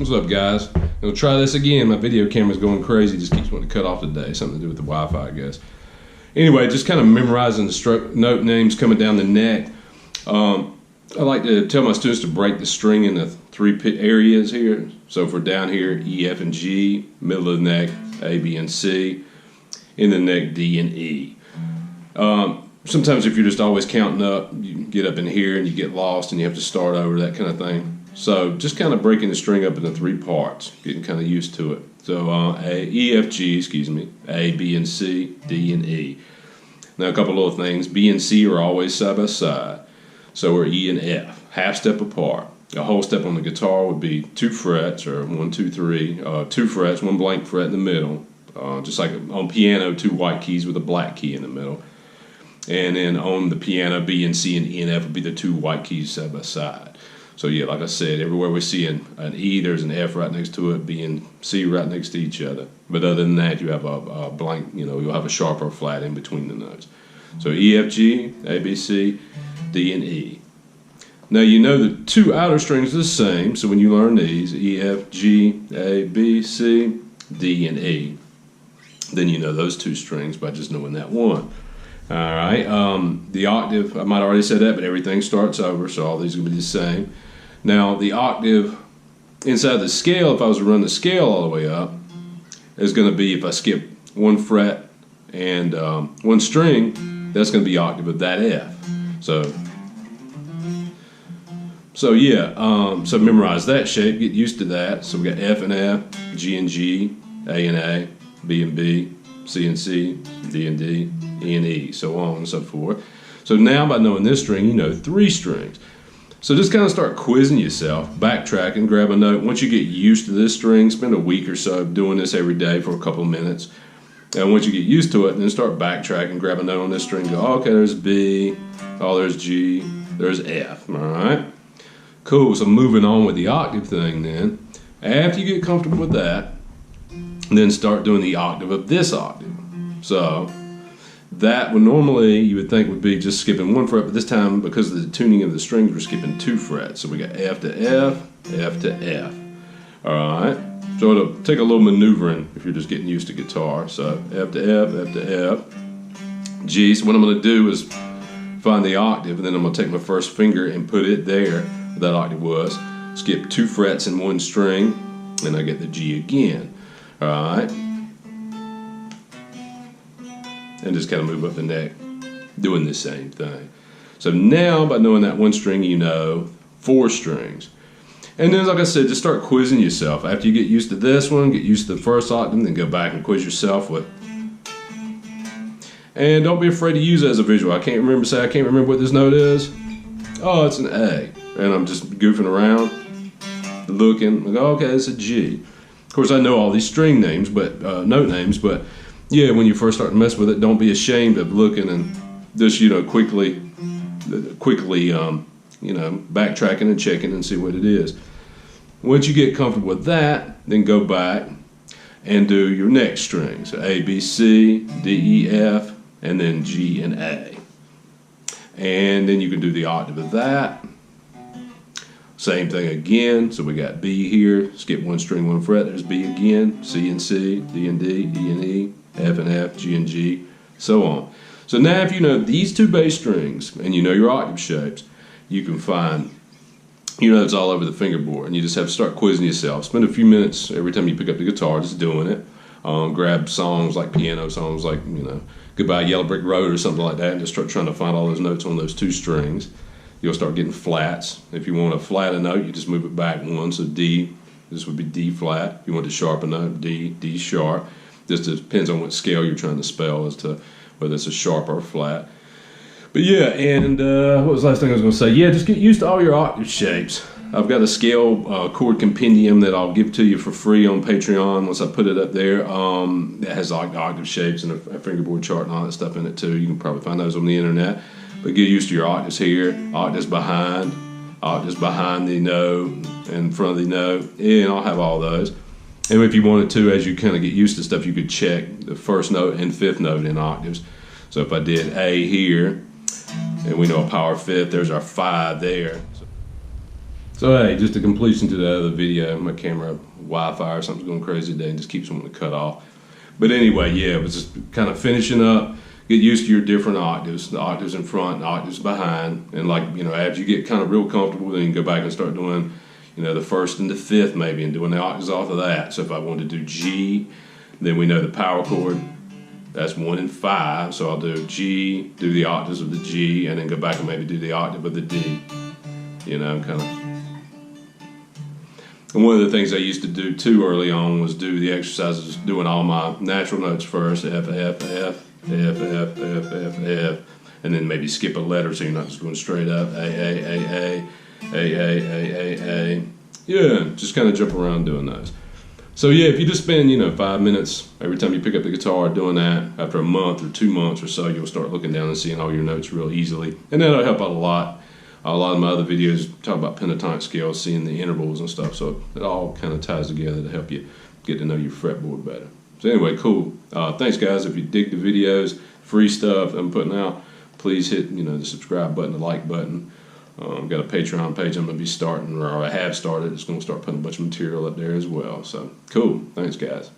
What's up, guys? We'll try this again. My video camera's going crazy, just keeps wanting to cut off today. Something to do with the Wi-Fi, I guess. Anyway, just kind of memorizing the stroke note names coming down the neck. I like to tell my students to break the string into three areas here. So for down here, E, F, and G, middle of the neck, A, B, and C, in the neck, D and E. Sometimes if you're just always counting up, you get up in here and you get lost and you have to start over, that kind of thing. So just kind of breaking the string up into three parts, getting kind of used to it. So E, F, G, A, B, and C, D, and E. Now a couple little things. B and C are always side by side. So are E and F, half step apart. A whole step on the guitar would be 2 frets, or 1, 2, 3. 2 frets, 1 blank fret in the middle. Just like on piano, 2 white keys with a black key in the middle. And then on the piano, B and C and E and F would be the 2 white keys side by side. So yeah, like I said, everywhere we see an E, there's an F right next to it, B and C right next to each other. But other than that, you have a blank, you'll have a sharp or flat in between the notes. So E, F, G, A, B, C, D, and E. Now you know the 2 outer strings are the same, so when you learn these, E, F, G, A, B, C, D, and E, then you know those 2 strings by just knowing that one. Alright, the octave, I might have already said that, but everything starts over, so all these are going to be the same. Now, the octave inside the scale, if I was to run the scale all the way up, is going to be, if I skip 1 fret and 1 string, that's going to be octave of that F. So yeah, so memorize that shape, get used to that. So we got F and F, G and G, A and A, B and B, C and C, D and D, E and E, so on and so forth. So now by knowing this string, you know 3 strings. So just kind of start quizzing yourself, backtracking, grab a note. Once you get used to this string, spend a week or so doing this every day for a couple of minutes. And once you get used to it, then start backtracking, grab a note on this string, go, oh, okay, there's B, oh, there's G, there's F, all right? Cool, so moving on with the octave thing then. After you get comfortable with that, then start doing the octave of this octave. So that would normally, you would think would be just skipping 1 fret, but this time, because of the tuning of the strings, we're skipping 2 frets. So we got F to F, F to F. Alright, so it'll take a little maneuvering if you're just getting used to guitar. So F to F, F to F, G. So what I'm going to do is find the octave, and then I'm going to take my first finger and put it there, where that octave was, skip 2 frets in 1 string, and I get the G again. Alright, and just kind of move up the neck, doing the same thing. So now, by knowing that 1 string, you know 4 strings. And then, like I said, just start quizzing yourself. After you get used to this one, get used to the first octave, then go back and quiz yourself with. And don't be afraid to use it as a visual. I can't remember what this note is. Oh, it's an A. And I'm just goofing around, looking, like, oh, okay, it's a G. Of course, I know all these string names, but note names, but yeah, when you first start to mess with it, don't be ashamed of looking and just, quickly, backtracking and checking and see what it is. Once you get comfortable with that, then go back and do your next string. So A, B, C, D, E, F, and then G and A. And then you can do the octave of that. Same thing again, so we got B here, skip 1 string, 1 fret, there's B again, C and C, D and D, E and E, F and F, G and G, so on. So now if you know these 2 bass strings, and you know your octave shapes, you can find, it's all over the fingerboard, and you just have to start quizzing yourself. Spend a few minutes every time you pick up the guitar just doing it. Grab songs like piano songs like, Goodbye Yellow Brick Road or something like that, and just start trying to find all those notes on those 2 strings. You'll start getting flats. If you want to flat a note, you just move it back 1. So D, this would be D flat. If you want to sharpen a note, D, D sharp. Just depends on what scale you're trying to spell as to whether it's a sharp or a flat. But yeah, and what was the last thing I was going to say? Yeah, just get used to all your octave shapes. I've got a scale chord compendium that I'll give to you for free on Patreon once I put it up there. It has like octave shapes and a fingerboard chart and all that stuff in it too. You can probably find those on the internet. But get used to your octaves here, octaves behind the note, in front of the note, and I'll have all those. And if you wanted to, as you kind of get used to stuff, you could check the 1st note and 5th note in octaves. So if I did A here, and we know a power 5th, there's our 5 there. So hey, just a completion to the other video. My camera, Wi-Fi or something's going crazy today and just keeps wanting to cut off. But anyway, yeah, it was just kind of finishing up. Get used to your different octaves, the octaves in front, the octaves behind. And like, you know, as you get kind of real comfortable, then you can go back and start doing, you know, the first and the fifth maybe, and doing the octaves off of that. So if I wanted to do G, then we know the power chord, that's 1 and 5. So I'll do G, do the octaves of the G, and then go back and maybe do the octave of the D. You know, kind of. And one of the things I used to do too early on was do the exercises doing all my natural notes first, F, F, F, F, F, F, F, F, and then maybe skip a letter so you're not just going straight up, A, A, A, A, A, A, A, A, A. Yeah, just kind of jump around doing those. So yeah, if you just spend, you know, 5 minutes every time you pick up the guitar doing that, after a month or 2 months or so, you'll start looking down and seeing all your notes real easily. And that'll help out a lot. A lot of my other videos talk about pentatonic scales, seeing the intervals and stuff, so it all kind of ties together to help you get to know your fretboard better. So anyway, cool. Thanks guys. If you dig the videos, free stuff I'm putting out, please hit, you know, the subscribe button, the like button. I've got a Patreon page I'm going to be starting, or I have started. It's going to start putting a bunch of material up there as well. So cool. Thanks guys.